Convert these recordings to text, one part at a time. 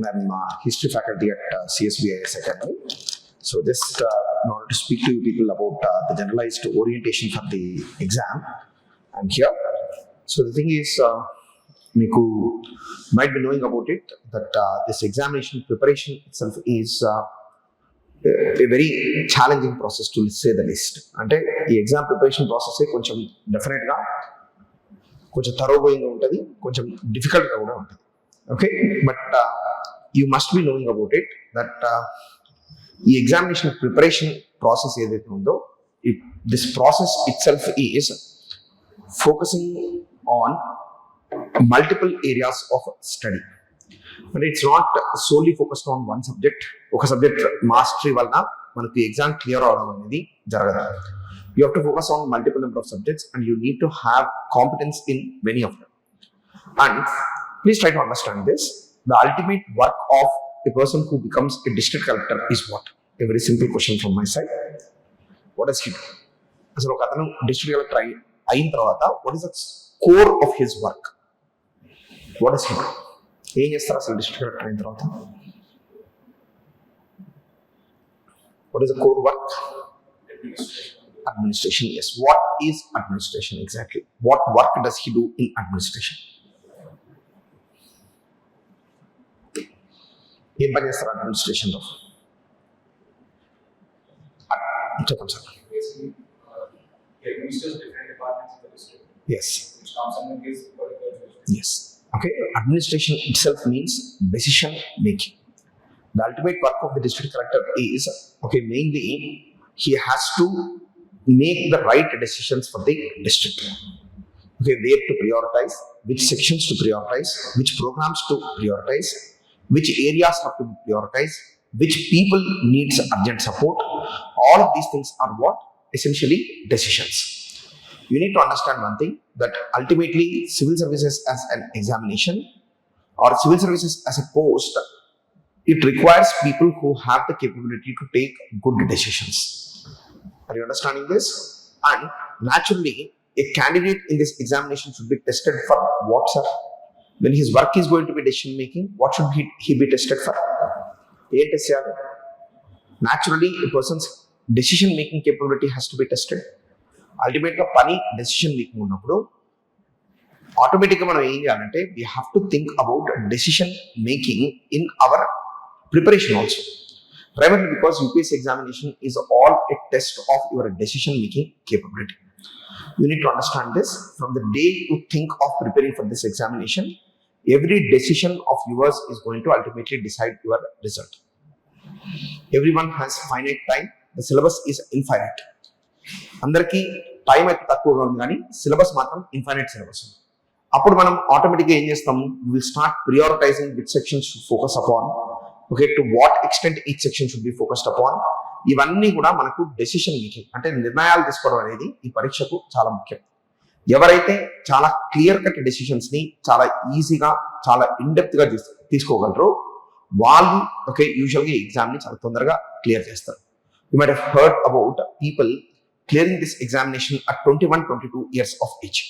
I'm history faculty at CSBIS Academy. So just in order to speak to you people about the generalized orientation for the exam, I'm here. So the thing is, Miku might be knowing about it that this examination preparation itself is a very challenging process to say the list. అంటే ఈ exam preparation process కొంచెం డెఫినెట్గా కొంచెం థరోగోయింగ్గా ఉంటుంది, కొంచెం డిఫికల్ట్గా కూడా ఉంటుంది. Okay, but you must be knowing about it that ఈ ఎగ్జామినేషన్ ప్రిపరేషన్ ప్రాసెస్ ఏదైతే ఉందో this process itself is focusing on multiple areas of study. అంటే it's not solely focused on one subject. ఒక సబ్జెక్ట్ మాస్టరీ వలన మనకి exam clear అవడం అనేది జరగదు. You have to focus on multiple number of subjects and you need to have competence in many of them. And please try to understand this. The ultimate work of a person who becomes a district collector is what? A very simple question from my side. What does he do? అసలు ఒక అతను district collector అయిన తర్వాత what is the core of his work? What does he do? ఏం చేస్తారు అసలు district collector అయిన తర్వాత? What is the core work? Administration. Yes. What is administration exactly? What work does he do in administration? ఏం పని చేస్తారు అడ్మినిస్ట్రేషన్లో? చెప్పండి sir. Yes. Yes. Okay. Administration itself means decision making. The ultimate work of the district collector is, okay, mainly he has to make the right decisions for the district. Okay, where to prioritize, which sections to prioritize, which programs to prioritize, which areas have to be prioritized, which people needs urgent support. All of these things are what? Essentially decisions. You need to understand one thing, that ultimately civil services as an examination or civil services as a post, it requires people who have the capability to take good decisions. Are you understanding this? And naturally, a candidate in this examination should be tested for what, sir? When his work is going to be decision making, what should he be tested for? Naturally, a person's decision making capability has to be tested. Ultimately, pani decision making ఉన్నప్పుడు ఆటోమేటిక్గా మనం ఏం చేయాలంటే we have to think about decision making in our preparation also, primarily because UPSC examination is all a test of your decision making capability. You need to understand this. From the day you think of preparing for this examination, every decision of yours is going to ultimately decide your result. Everyone has finite time. The syllabus is infinite. అందరికీ time అయితే తక్కువగా ఉంది కానీ syllabus మాత్రం infinite syllabus. అప్పుడు మనం ఆటోమేటిక్గా ఏం చేస్తాము? Will start prioritizing which sections to focus upon. Okay, to what extent each section should be focused upon. ఇవన్నీ కూడా మనకు డెసిషన్ మేకింగ్ అంటే నిర్ణయాలు తీసుకోవడం అనేది ఈ పరీక్షకు చాలా ముఖ్యం. ఎవరైతే చాలా క్లియర్ కట్ డెసిషన్స్ ని చాలా ఈజీగా చాలా ఇన్డెప్త్ గా తీసుకోగలరో వాళ్ళు ఓకే యూజువల్గా ఈ ఎగ్జామ్ ని చాలా తొందరగా క్లియర్ చేస్తారు. You might have heard about people clearing this examination at 21-22 years of age.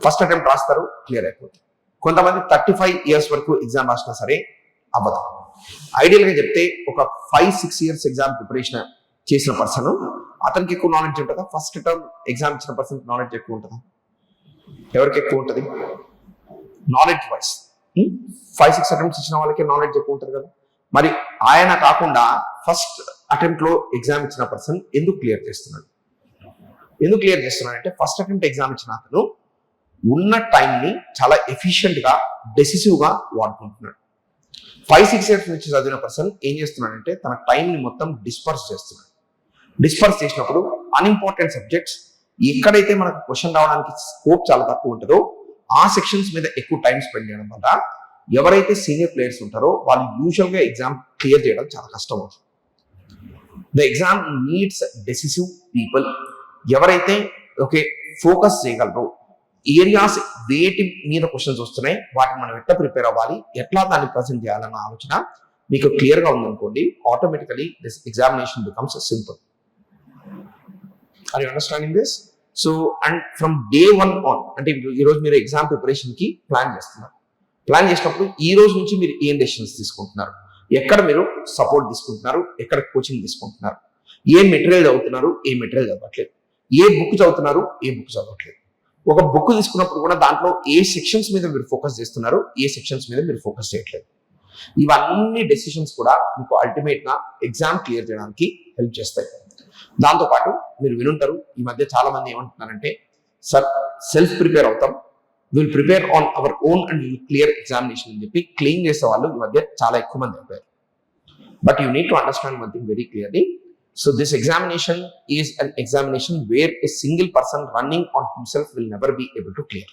First attempt రాస్తారు, క్లియర్ అయిపోతుంది. కొంతమంది 35 years వరకు ఎగ్జామ్ రాసినా సరే అవ్వదు. ఐడియల్గా చెప్తే ఒక 5-6 years ఎగ్జామ్ ప్రిపరేషన్ చేసిన పర్సన్ అతనికి ఎక్కువ నాలెడ్జ్ ఉంటుందా? ఫస్ట్ టర్మ్ ఎగ్జామ్ ఇచ్చిన పర్సన్ నాలెడ్జ్ ఎక్కువ ఉంటుందా? ఎవరికి ఎక్కువ ఉంటుంది? నాలెడ్జ్ వైజ్ 5-6 attempts ఇచ్చిన వాళ్ళకి నాలెడ్జ్ ఎక్కువ ఉంటుంది కదా. మరి ఆయన కాకుండా ఫస్ట్ అటెంప్ట్ లో ఎగ్జామ్ ఇచ్చిన పర్సన్ ఎందుకు క్లియర్ చేస్తున్నాడు? ఎందుకు క్లియర్ చేస్తున్నాడు అంటే ఫస్ట్ అటెంప్ట్ ఎగ్జామ్ ఇచ్చిన అతను ఉన్న టైంని చాలా ఎఫిషియెంట్ గా డెసిసివ్ గా వాడుకుంటున్నాడు. 5-6 years నుంచి చదివిన పర్సన్ ఏం చేస్తున్నాడంటే తన టైంని మొత్తం డిస్పర్స్ చేస్తున్నాడు. డిస్పర్స్ చేసినప్పుడు అన్ఇంపార్టెంట్ సబ్జెక్ట్స్ ఎక్కడైతే మనకు క్వశ్చన్ రావడానికి స్కోప్ చాలా తక్కువ ఉంటుందో ఆ సెక్షన్స్ మీద ఎక్కువ టైం స్పెండ్ చేయడం వల్ల ఎవరైతే సీనియర్ ప్లేయర్స్ ఉంటారో వాళ్ళు యూజువల్గా ఎగ్జామ్ క్లియర్ చేయడం చాలా కష్టం అవుతుంది. The exam needs decisive people. ఎవరైతే ఓకే ఫోకస్ చేయగలరో, ఏరియాస్ వేటి మీద క్వశ్చన్స్ వస్తున్నాయి వాటిని మనం ఎట్లా ప్రిపేర్ అవ్వాలి, ఎట్లా దాన్ని ప్రజెంట్ చేయాలన్న ఆలోచన మీకు క్లియర్గా ఉందనుకోండి, automatically this examination becomes simple. Are you understanding this? So and from day 1 on అంటే ఈరోజు మీరు ఎగ్జామ్ ప్రిపరేషన్కి ప్లాన్ చేస్తున్నారు. ప్లాన్ చేసినప్పుడు ఈ రోజు నుంచి మీరు ఏం డెసిషన్స్ తీసుకుంటున్నారు, ఎక్కడ మీరు సపోర్ట్ తీసుకుంటున్నారు, ఎక్కడ కోచింగ్ తీసుకుంటున్నారు, ఏ మెటీరియల్ చదువుతున్నారు, ఏ మెటీరియల్ చదవట్లేదు, ఏ బుక్ చదువుతున్నారు, ఏ బుక్ చదవట్లేదు. ఒక బుక్ తీసుకున్నప్పుడు కూడా దాంట్లో ఏ సెక్షన్స్ మీద మీరు ఫోకస్ చేస్తున్నారు, ఏ సెక్షన్స్ మీద మీరు ఫోకస్ చేయట్లేదు. ఇవన్నీ డెసిషన్స్ కూడా మీకు అల్టిమేట్ గా ఎగ్జామ్ క్లియర్ చేయడానికి హెల్ప్ చేస్తాయి. దాంతోపాటు మీరు వినుంటారు, ఈ మధ్య చాలా మంది ఏమంటున్నారంటే, సార్ సెల్ఫ్ ప్రిపేర్ అవుతాం, will prepare on our own and will clear examination అని చెప్పి క్లెయిమ్ చేసే వాళ్ళు ఈ మధ్య చాలా ఎక్కువ మంది అయిపోయారు. But you need to understand one thing very clearly. So this examination is an examination where a single person running on himself will never be able to clear.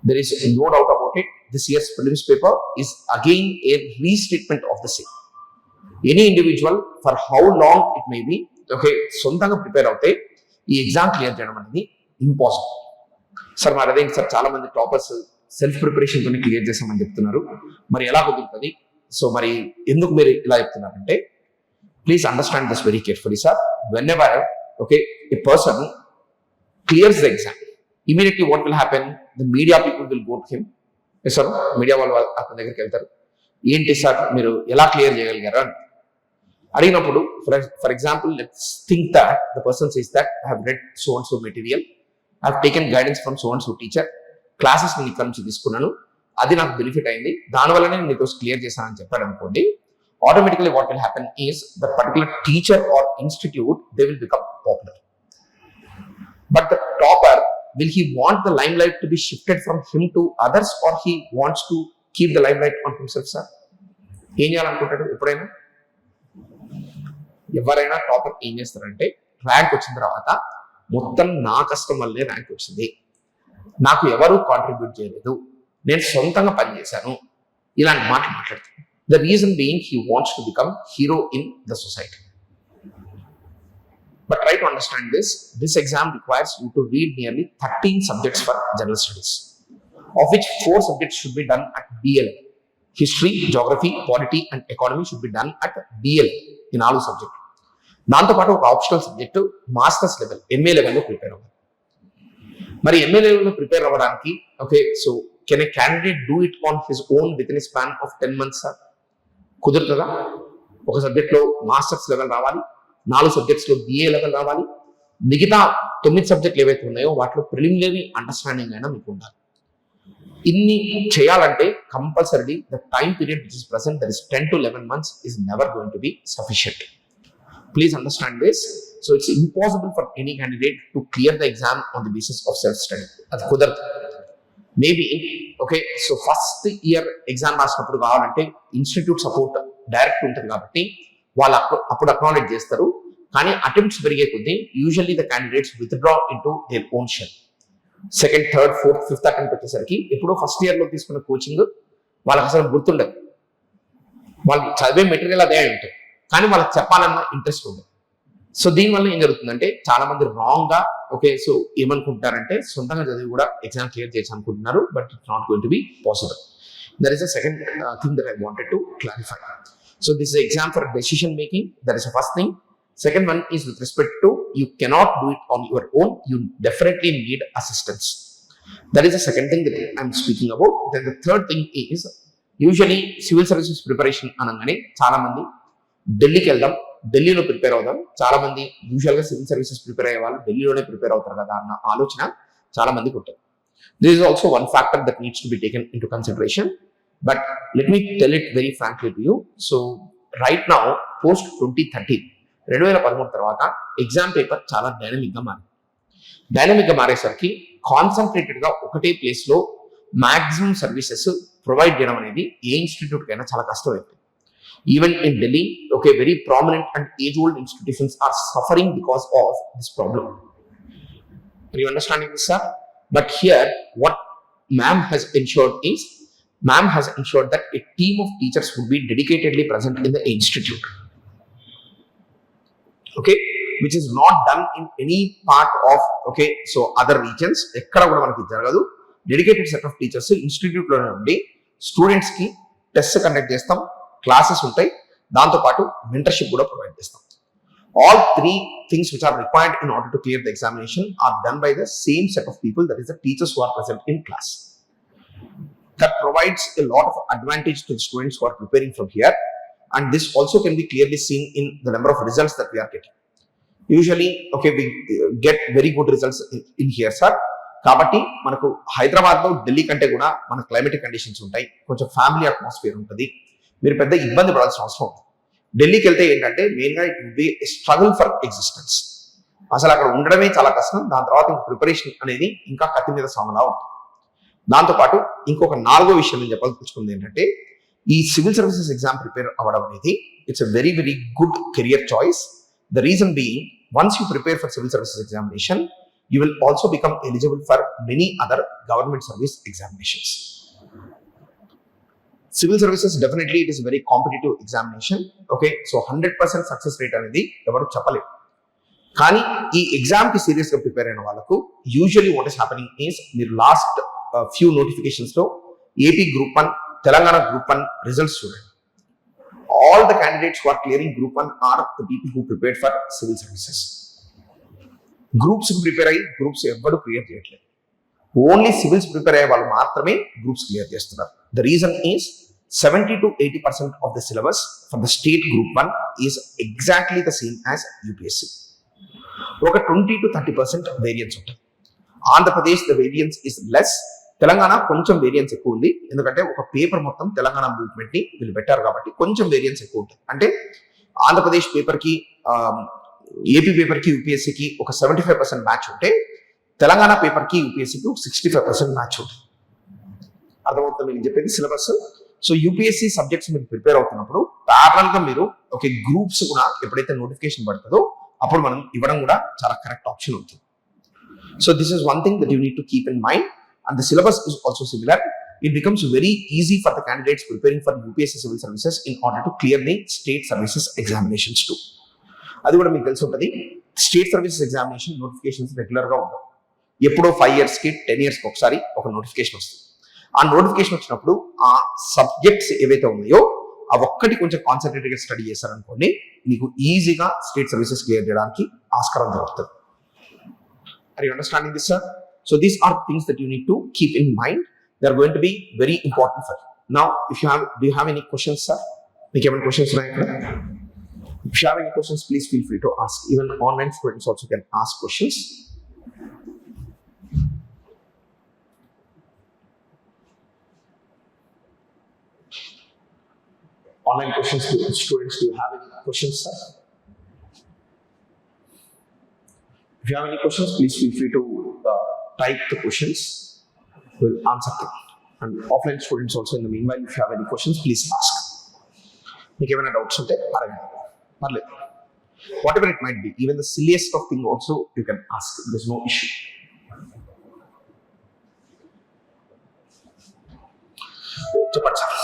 There is no doubt about it. This year's prelims paper is again a restatement of the same. Any individual, for how long it may be, okay, సొంతంగా prepare అవుతే ఈ exam clear చేయడం అనేది impossible. Sir మరి అదే sir చాలా మంది toppers self preparation తోనే క్లియర్ చేసామని చెప్తున్నారు, మరి ఎలా కుదురుతుంది? సో మరి ఎందుకు మీరు ఇలా చెప్తున్నారంటే, please understand this very carefully, sir. Whenever, okay, a person clears the exam, immediately what will happen? The media people will go to him. Yes, sir. Media వాళ్ళు అతని దగ్గరికి వెళ్తారు. ఏంటి సార్ మీరు ఎలా క్లియర్ చేయగలిగారు అని అడిగినప్పుడు, for example let's think that the person says that I have read so and so material, I have taken guidance from so and so teacher, classes నేను ఇక్కడ నుంచి తీసుకున్నాను, అది నాకు బెనిఫిట్ అయింది, దానివల్లనే నేను నీకు క్లియర్ చేశానని చెప్పాడు అనుకోండి. Automatically what will happen is the particular teacher or institute, they will become popular. But the topper, will he want the limelight to be shifted from him to others, or he wants to keep the limelight on himself, sir? ఏం చేయాలనుకుంటాడు? ఎప్పుడైనా ఎవరైనా topper ఏం చేస్తారంటే, rank వచ్చిన తర్వాత మొత్తం నా కష్టం వల్లే ర్యాంక్ వచ్చింది, నాకు ఎవరు కాంట్రిబ్యూట్ చేయలేదు, నేను సొంతంగా పనిచేశాను, ఇలాంటి మాటలు మాట్లాడతాను. The reason being, he wants to become hero in the society. But try to understand this. This exam requires you to read nearly 13 subjects for general studies, of which 4 subjects should be done at BL. History, geography, polity and economy should be done at BL in all subjects. దాంతో పాటు ఒక optional subject masters level, MA లెవెల్లో prepare అవ్వాలి. మరి MA లెవెల్లో prepare అవ్వడానికి, okay, so can A candidate do it on his own with in span of 10 months, sir? కుదురుతుందా? ఒక సబ్జెక్ట్లో మాస్టర్స్ లెవెల్ రావాలి, 4 సబ్జెక్ట్స్లో బిఏ లెవెల్ రావాలి, మిగతా 9 సబ్జెక్టులు ఏవైతే ఉన్నాయో వాటిలో ప్రిలిమినరీ అండర్స్టాండింగ్ అయినా మీకు ఉండాలి. ఇన్ని చేయాలంటే compulsory the time period which is present, that is 10 to 11 months, is never going to be sufficient. Please understand this. So it's impossible for any candidate to clear the exam on the basis of self-study. అది కుదరదు. Maybe, okay, so first year exam రాసినప్పుడు కావాలంటే institute support direct ఉంటుంది కాబట్టి వాళ్ళు అప్పుడు acknowledge చేస్తారు. కానీ అటెంప్ట్స్ పెరిగే కొద్దీ usually the candidates withdraw into their own shell. Second, third, fourth, fifth attempt వచ్చేసరికి ఎప్పుడో ఫస్ట్ ఇయర్లో తీసుకున్న కోచింగ్ వాళ్ళకి అసలు గుర్తుండదు. వాళ్ళు చదివే మెటీరియల్ అదే ఉంటుంది, కానీ వాళ్ళకి చెప్పాలన్న ఇంట్రెస్ట్ ఉండదు. సో దీనివల్ల ఏం జరుగుతుందంటే చాలా మంది రాంగ్ గా, ఓకే, సో ఏమనుకుంటారంటే సొంతంగా చదివి కూడా ఎగ్జామ్ క్లియర్ చేసి అనుకుంటున్నారు, but it's not going to be possible. There is a second thing that I wanted to clarify. So this is exam for decision making, that is the first thing. Second one is with respect to, you cannot do it on your own, you definitely need assistance. That is the second thing that I'm speaking about. Then the third thing is, usually civil services preparation అనగానే చాలా మంది ఢిల్లీకి వెళ్దాం, ఢిల్లీలో prepare అవుదాం. చాలా మంది యూజువల్గా సివిల్ సర్వీసెస్ ప్రిపేర్ అయ్యే వాళ్ళు ఢిల్లీలోనే ప్రిపేర్ అవుతారు కదా అన్న ఆలోచన చాలా మందికి ఉంటుంది. This is also one factor that needs to be taken into consideration. But let me tell it very frankly to you. So right now, post 2013 తర్వాత ఎగ్జామ్ పేపర్ చాలా డైనమిక్గా మారింది. డైనమిక్గా మారేసరికి కాన్సన్ట్రేటెడ్గా ఒకటే ప్లేస్లో మ్యాక్సిమం సర్వీసెస్ ప్రొవైడ్ చేయడం అనేది ఏ ఇన్స్టిట్యూట్కైనా చాలా కష్టమైంది. Even in Delhi, okay, very prominent and age-old institutions are suffering because of this problem. Are you understanding this, sir? But here, what ma'am has ensured is, ma'am has ensured that a team of teachers would be dedicatedly present in the institute. Okay, which is not done in any part of, okay, so other regions. ekkada kuda manaki jaragadu. Dedicated set of teachers institute lo undi students ki test conduct chestam, classes ఉంటాయి, దాంతో పాటు mentorship కూడా provide చేస్తాం. All 3 things which are required in order to clear the examination are done by the same set of people, that is the teachers who are present in class. that provides a lot of advantage to the students who are preparing from here, and this also can be clearly seen in the number of results that we are getting. Usually, okay, we get very good results in here, sir. కాబట్టి మనకు హైదరాబాద్లో ఢిల్లీ కంటే కూడా మన climatic conditions ఉంటాయి, కొంచెం family atmosphere ఉంటుంది, మీరు పెద్ద ఇబ్బంది పడాల్సిన అవసరం ఉంటుంది. ఢిల్లీకి వెళ్తే ఏంటంటే మెయిన్గా it will be struggle for existence. అసలు అక్కడ ఉండడమే చాలా కష్టం, దాని తర్వాత ఇంక ప్రిపరేషన్ అనేది ఇంకా కత్తి మీద సాములా ఉంటుంది. దాంతోపాటు ఇంకొక 4వ విషయం నేను చెప్పాల్సుకుంది ఏంటంటే, ఈ సివిల్ సర్వీసెస్ ఎగ్జామ్ ప్రిపేర్ అవ్వడం అనేది it's a very very good career choice. The reason being, once you prepare for civil services examination, you will also become eligible for many other government service examinations. Civil services, definitely it is a very competitive examination. Okay, so 100% success rate అనేది ఎవరు చెప్పలేరు. కానీ ఈ exam కి serious గా prepare అయిన వాళ్ళకు usually what is happening is, మీరు లాస్ట్ ఫ్యూ నోటిఫికేషన్స్ లో AP group 1, Telangana group 1 results చూడండి. All the candidates who are clearing group 1 are the people who prepared for civil services. Groups prepare అయ్యి groups ఎవ్వరు clear చేయట్లేదు. Only civils prepare అయ్యే వాళ్ళు మాత్రమే groups clear చేస్తున్నారు. The reason is 70 to 80% of the syllabus for the state group 1 is exactly the same as UPSC. ఒక 20 to 30% variance ఉంటుంది. Andhra Pradesh the variance is less, Telangana కొంచెం వేరియన్స్ ఎక్కువ ఉంది, ఎందుకంటే ఒక పేపర్ మొత్తం తెలంగాణ మూవ్మెంట్ ని వీళ్ళు పెట్టారు కాబట్టి కొంచెం వేరియన్స్ ఎక్కువ ఉంటుంది. అంటే ఆంధ్రప్రదేశ్ పేపర్ కి ఏపీ పేపర్ కి యూపీఎస్సీకి ఒక 75% మ్యాచ్ ఉంటే, తెలంగాణ పేపర్ కి యూపీఎస్సీకి 65% మ్యాచ్ ఉంటుంది. అర్థమవుతుంది నేను చెప్పేది సిలబస్. సో యూపీఎస్సీ సబ్జెక్ట్స్ మీరు ప్రిపేర్ అవుతున్నప్పుడు ప్యారలల్ గా మీరు ఓకే గ్రూప్స్ కూడా ఎప్పుడైతే నోటిఫికేషన్ పడుతుందో అప్పుడు మనం ఇవ్వడం కూడా చాలా కరెక్ట్ ఆప్షన్ అవుతుంది. So this is one thing that you need to keep in mind, and the syllabus is also similar. It becomes very easy for the candidates preparing for UPSC civil services in order to clear the state services examinations too. అది కూడా మీకు తెలిసి ఉంటుంది. State services examination notifications రెగ్యులర్గా ఉండవు. ఎప్పుడో 5 yearsకి 10 yearsకి ఒకసారి ఒక నోటిఫికేషన్ వస్తుంది. ఆ నోటిఫికేషన్ వచ్చినప్పుడు ఆ సబ్జెక్ట్స్ ఏవైతే ఉన్నాయో ఆ ఒక్కటి కొంచెం కాన్సన్ట్రేటెడ్గా స్టడీ చేశారనుకోండి, మీకు ఈజీగా స్టేట్ సర్వీసెస్ క్లియర్ చేయడానికి ఆస్కారం దొరుకుతుంది. Are you understanding this, sir? So these are things that you need to keep in mind. They are going to be very important for you. Now, do you have any questions, sir? మీకు ఏమైనా questions ఉన్నాయా ఇక్కడ? If you have any questions, please feel free to ask. Even online students also can ask questions. Online questions, students, do you have any questions, sir? If you have any questions, please feel free to type the questions. We'll answer them. And offline students also, in the meanwhile, if you have any questions, please ask. మీకు ఏమైనా doubts ఉంటే అడగండి, పర్లేదు. Whatever it might be, even the silliest of thing also you can ask. There's no issue. చెప్పండి sir,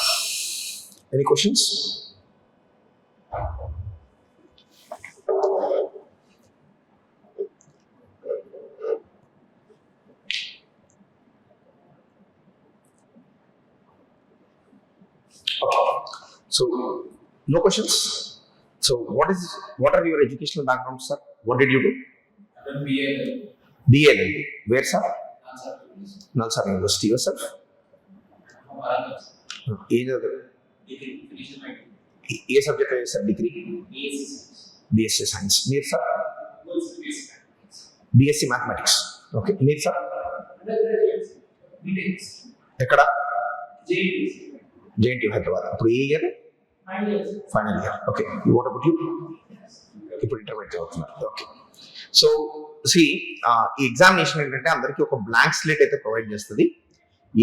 any questions? Okay, so no questions. So what are your educational backgrounds, sir? What did you do? BA. Where, sir? Nalsar University. Yourself? ఏ subject అయ్యే sir degree? BSc science. మీరు sir? BSc mathematics. Okay, మీరు sir? ఎక్కడ? JNTU Hyderabad. ఇప్పుడు ఏ year? Final year. Okay, what about you? ఇప్పుడు intermediate చదువుతున్నారు. Okay, so ఈ ఎగ్జామినేషన్ ఏంటంటే అందరికీ ఒక బ్లాంక్ స్లేట్ అయితే ప్రొవైడ్ చేస్తుంది.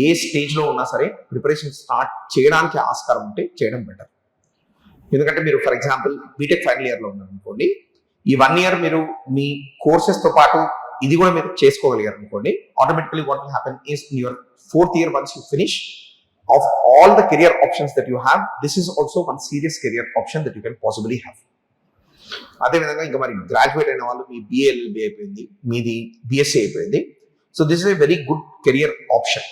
ఏ స్టేజ్లో ఉన్నా సరే ప్రిపరేషన్ స్టార్ట్ చేయడానికి ఆస్కారం ఉంటే చేయడం బెటర్. ఎందుకంటే మీరు ఫర్ ఎగ్జాంపుల్ బీటెక్ ఫైనల్ ఇయర్లో ఉన్నారనుకోండి, ఈ 1 year మీరు మీ కోర్సెస్తో పాటు ఇది కూడా మీరు చేసుకోగలిగారు అనుకోండి, automatically what will happen is in your 4th year once you finish of all the career options that you have, this is also one serious career option that you can possibly have. అదే విధంగా ఇంకా మరి graduate అయిన వాళ్ళు మీ బిఏఎల్బి అయిపోయింది, మీది BSc అయిపోయింది. So this is a very good career option.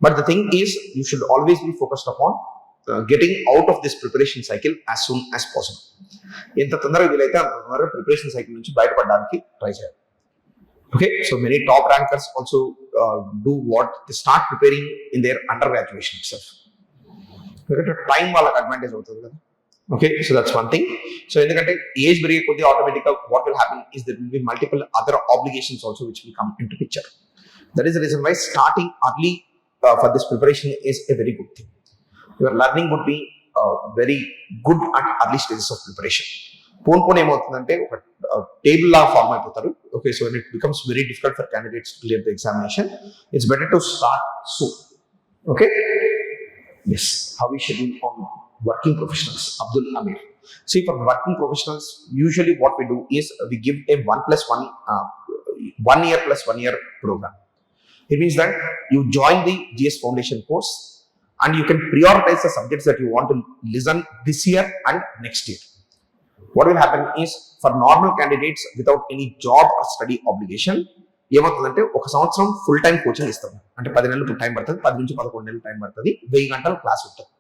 But the thing is you should always be focused upon getting out of this preparation cycle as soon as possible. ఎంత తొందరగా వీలైతే అంత తొందరగా ప్రిపరేషన్ సైకిల్ నుంచి బయటపడడానికి try చేయాలి. Okay, so many top rankers also do what they start preparing in their undergraduation itself. Time వాళ్ళకి advantage అవుతుంది కదా. Okay, so that's one thing. So ఎందుకంటే ఏజ్ పెరిగే కొద్ది ఆటోమేటిక్గా what will happen is there will be multiple other obligations also which will come into picture. That is the reason why starting early for this preparation is a very good thing. Your learning would be very good at early stages of preparation. Phone ఏమవుతుందంటే ఒక table లా form అయిపోతారు. Okay, so it becomes very difficult for candidates to clear the examination. It's better to start soon. Okay, yes, how we schedule on working professionals, Abdul Amir. See, for working professionals, usually what we do is we give a 1 year plus 1 year program. It means that you join the GS Foundation course and you can prioritize the subjects that you want to listen this year and next year. What will happen is, for normal candidates without any job or study obligation, ఏమవుతుందంటే ఒక సంవత్సరం full time coaching ఇస్తాం. అంటే 10 నెలలు time పడుతుంది, 10 నుంచి 11 నెలలు time పడుతుంది, 1000 గంటలు క్లాస్ ఉంటుంది.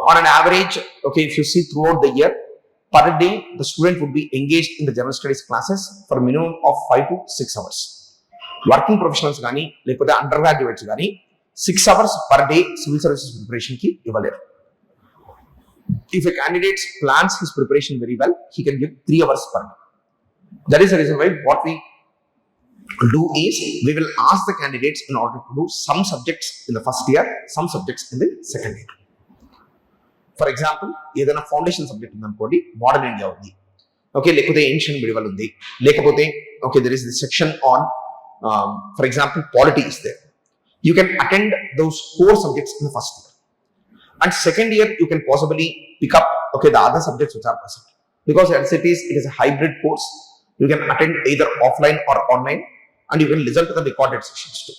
On an average, okay, if you see throughout the year, per day the student would be engaged in the general studies classes for a minimum of 5 to 6 hours. Working professionals కానీ లేకపోతే under graduates కానీ 6 hours per day civil services preparation కి ఇవ్వలేరు. If a candidate plans his preparation very well, he can give 3 hours per day. That is the reason why what we do is we will ask the candidates in order to do some subjects in the first year, some subjects in the second year. For example, ఏదైనా foundation subject ఉందనుకోండి, modern India ఉంది, okay, లేకపోతే ancient medieval ఉంది, లేకపోతే okay there is the section on for example polity is there. You can attend those 4 subjects in the first year, and second year you can possibly pick up okay the other subjects which are present, because as it is a hybrid course. You can attend either offline or online and you can listen to the recorded sessions too.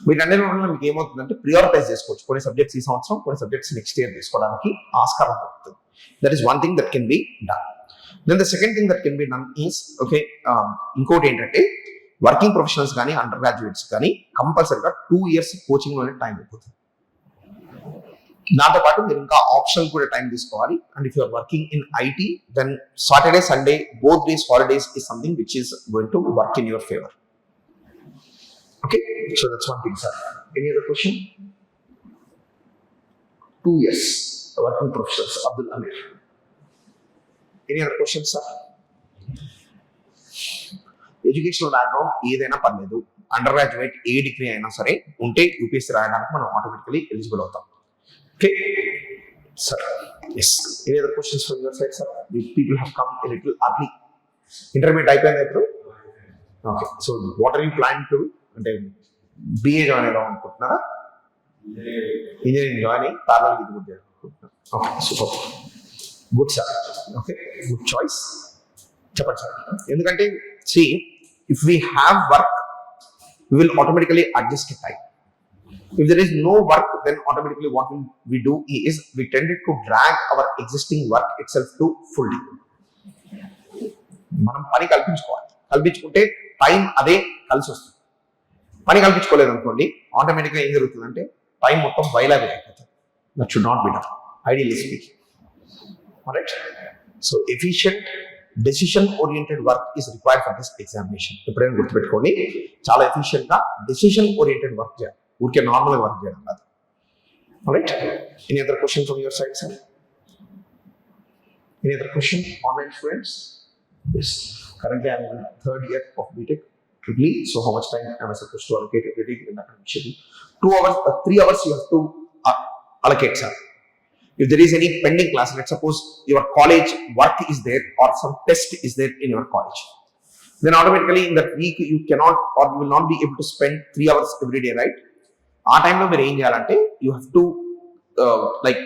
వీటన్నిటి వల్ల మీకు ఏమవుతుందంటే prioritise చేసుకోవచ్చు. కొన్ని subjects ఈ సంవత్సరం, కొన్ని subjects next year తీసుకోవడానికి ఆస్కారం దొరుకుతుంది. That is one thing that can be done. Then the second thing that can be done is okay, ఇంకోటి ఏంటంటే వర్కింగ్ ప్రొఫెషనల్స్ కానీ అండర్ గ్రాడ్యుయేట్స్ కానీ కంపల్సరీగా 2 years కోచింగ్ లోనే టైం అయిపోతుంది. దాంతో పాటు మీరు ఇంకా ఆప్షనల్ కూడా టైం తీసుకోవాలి. And if you're working in IT, then Saturday Sunday both days holidays is something which is going to work in your favour. Okay, so that's one thing, sir. Any other question? 2 years working professionals, Abdul Amir. Any other questions, sir? Educational background ఏదైనా పర్లేదు, under graduate ఏ degree అయినా సరే ఉంటే UPSC రాయడానికి మనం automatically eligible అవుతాం. Okay sir, yes. Any other questions from your side, sir? The people have come a little early. Intermediate అయిపోయింది ఇప్పుడు. Okay, so what are you planning to do? అంటే BA join అయ్యాం అనుకుంటున్నారా? Engineering join అయ్యి parallel ఇది కూడా చేయాలనుకుంటున్నారా? Okay, super, good sir. Okay, good choice. చెప్పండి సార్. ఎందుకంటే see if we have work we will automatically adjust the time. If there is no work, then automatically what we do is we tended to drag our existing work itself to full day. మనం పని కల్పించుకోవాలి. కల్పించుకుంటే time అదే కలిసి వస్తుంది. పని కల్పించుకోలేదు అనుకోండి, ఆటోమేటిక్గా ఏం జరుగుతుందంటే టైం మొత్తం బయలాగా అయిపోతుంది. That should not be done, ideally speaking. Right, so efficient decision oriented work is required for this examination. ఎప్పుడైనా గుర్తుపెట్టుకోండి, చాలా ఎఫిషియెంట్ గా డెసిషన్ ఓరియంటెడ్ వర్క్ చేయాలి, ఊరికే నార్మల్ వర్క్ చేయడం కాదు. Right, any other question from your side, sir? Any other question? Online students? Yes, currently I am in 3rd year of BTech. So how much time am I supposed to allocate every day in academic schedule? 2 hours, 3 hours you have to allocate, sir. If there is any pending class, let's suppose your college work is there or some test is there in your college, then automatically in that week you cannot or you will not be able to spend 3 hours every day, right? ఆ టైంలో మీరు ఏం చేయాలంటే you have to like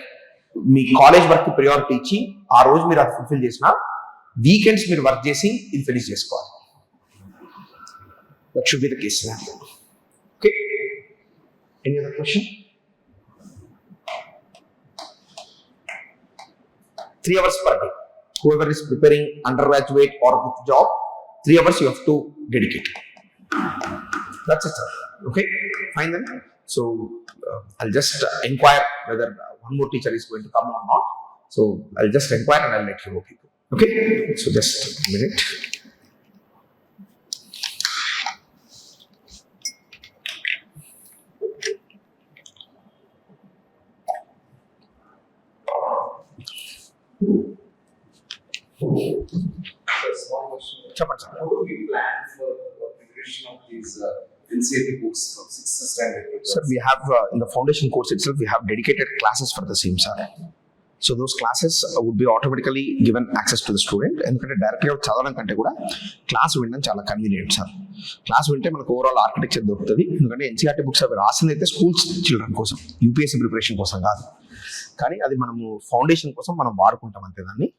me college work priority ఇచ్చి ఆ రోజు మీరు అది ఫుల్ఫిల్ చేసిన వీకెండ్స్ మీరు వర్క్ చేసి ఇది ఫినిష్ చేసుకోవాలి. That should be the case. Okay, any other question? 3 hours per day. Whoever is preparing undergraduate or with job, 3 hours you have to dedicate. That's it, sir. Okay, fine then. So I'll just inquire whether one more teacher is going to come or not. So I'll just inquire and I'll let you know, people. Okay, so just a minute. small question. చెప్పండి sir. How do we plan for preparation of these NCERT books from 6th standard? Sir, we have in the foundation course itself, we have dedicated classes for the same, sir. So those classes would be automatically given access to the student. ఎందుకంటే డైరెక్ట్గా చదవడం కంటే కూడా class వినడం చాలా convenient sir. Class వింటే మనకు overall architecture దొరుకుతుంది. ఎందుకంటే ఎన్సీఆర్టీ బుక్స్ అవి రాసింది అయితే స్కూల్స్ చిల్డ్రన్ కోసం, యూపీఎస్సీ ప్రిపరేషన్ కోసం కాదు. కానీ అది మనము ఫౌండేషన్ కోసం మనం వాడుకుంటాం అంతే దాన్ని.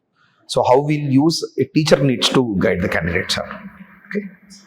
So how will use a teacher needs to guide the candidate sir. Okay.